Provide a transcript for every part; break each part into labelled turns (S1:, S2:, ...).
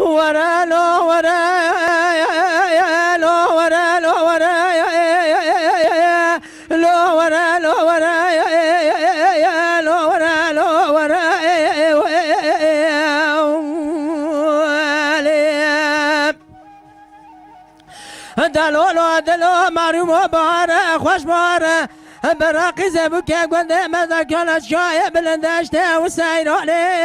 S1: ورا لو ورا لو ورا لو ورا لو ورا لو ورا لو ورا لو ورا دلو دلو مريم باره خوش باره براقي زبك قد ماذا كان شاي بلندشت وسيراني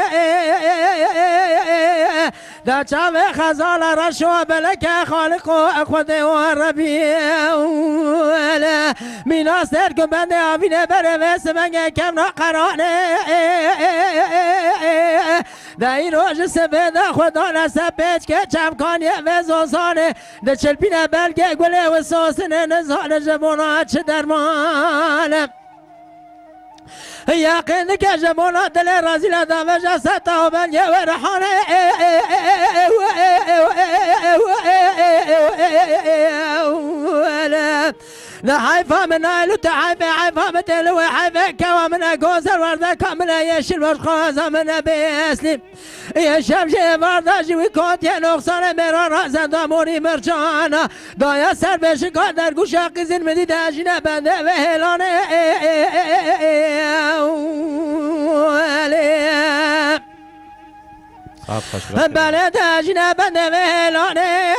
S1: دا چاوه خزال رشو بلک خالق و خود و ربی میناس در که بنده آبینه بره و سمنگ کم را قرانه دا این روش سبه خدا نسب پیچ که چمکانی و زوزانه دا چلپینه بلگه گله و سوسنه نزانه جبونا چه درمانه یقین که جمونا دل رازی لدم و جسد و بلگه و رحانه لا حيفا من آلو تحيفا حيفا متلو حيفا كوا من أقوزر وردا كاملا يشيل وشخوزا من بيسلم يشمشي وردا جوي كوت ينقصان مرا رازا داموري مرجانا دايا سر بشكا در گوشا قزن مدي داجنا بنده وهلانه بله داجنا بنده وهلانه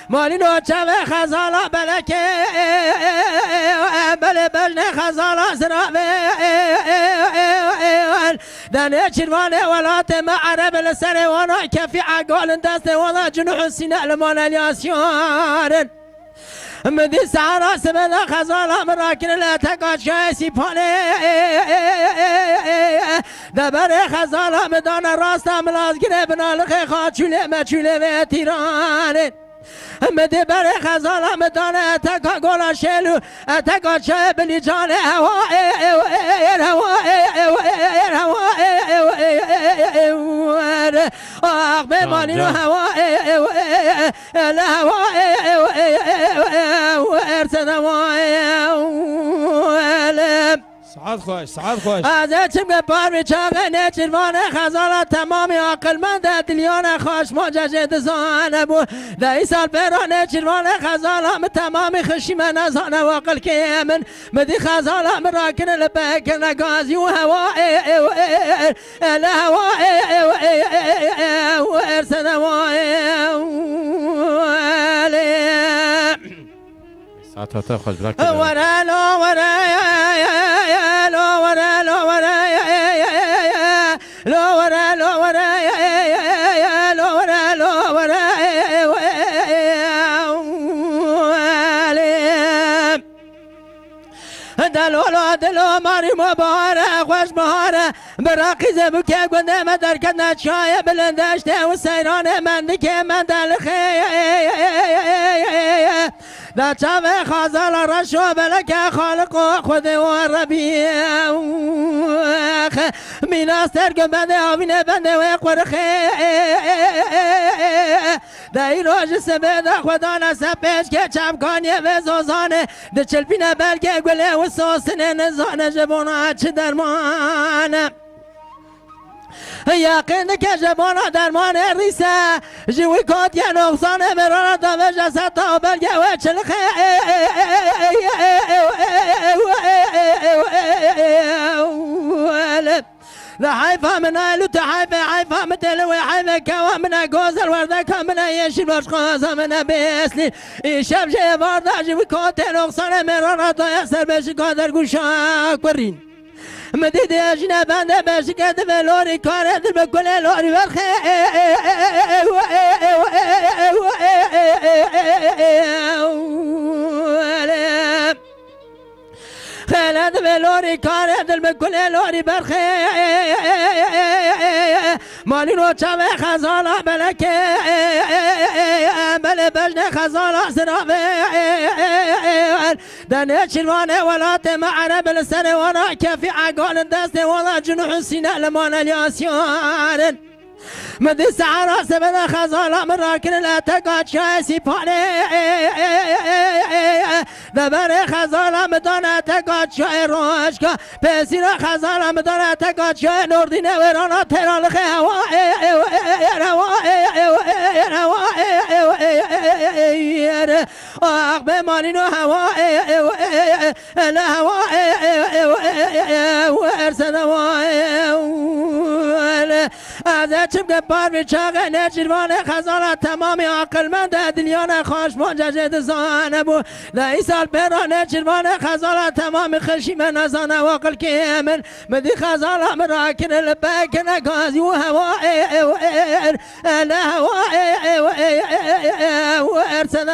S1: مالی نوچه و خزالا بلکه بله بجن خزالا زرابه دنه چروانه ولات معرب لسر وانا کفی عقال دست وانا جنوح سینه لمان الیاسیان مدی سعرا سبدا خزالا مراکن لاتقاد شایسی پانه دبر خزالا مدان راستا ملازگره بنالخ خاچوله مچوله و تیرانه مده بر خزانه مدانه اتکا گولا شلو اتکا چه بلی جانه هوا آخ بمانی رو هوا هوا ارسد هوا
S2: سعاد خوش سعاد خوش
S1: از چم پار می چاقه نچروان خزانه تمامی عقل مند دلیان خوش ماجد زانه بو دهی سال پیران نچروان خزانه تمامی خشی من ازانه و عقل که من مدی خزانه مراکن لبک نگازی و هوا الهوا ارسد هوا
S2: ساعت خوش برکت
S1: ورا لو ورا لو ورا لو ورا لو ورا لو ورا لو ورا لو ورا دلو دلو ماری مباره خوش بهاره براقی زبو که گنده مدر کدن چای بلندشته و سیران مندی که من دلخه دا چاوه خازال رشو بلک خالق و خود و ربی میناس ترگ بنده آبینه بنده و قرخه دا ای روش سبه دا خدا نسب پیچ که چمکانی و زوزانه دا چلپینه بلگه گله و سوسنه نزانه جبونا چه درمانه یقین که جبانا درمان ریسه جوی کات یه نقصانه برانا دا و جسد تا بلگه و چلخه لحيفا من آلو تحيفا حيفا متلوي حيفا كوا من أقوزر وردا كامنا يشيل وشخوزا من بيسلي إيشاب جي باردا جوي كوتي نقصانه مرانا دا يسر بشي قادر قوشاك برين مدید اجنه بنده بشکد به لوری کارد به کل لوری برخه خلد به لوری کارد به کل لوری برخه مالی رو چوه خزالا بلکه بله بجن خزالا سرابه دنه چروانه ولات معرب لسر وانا کفی عقال دست وانا جنوح سینه لمان الیاسیان مدی سعرا سبدا خزالا مراکن لاتقاد شایسی پانه دبر خزالا مدانه تقاد شای روشکا پیسینا خزالا مدانه تقاد شای نوردینه ورانا ترالخ هوا أقبل مالينو هواء الهواء وارسل هذا چم بار به چاق نجیروان خزانه تمامی عقلمند دلیان خوش منجد زانه بود دهی سال برا نجیروان خزانه تمامی خشیم نزانه وقل که من مدی خزانه مراکن لبکن گازی و هواء الهواء وارسل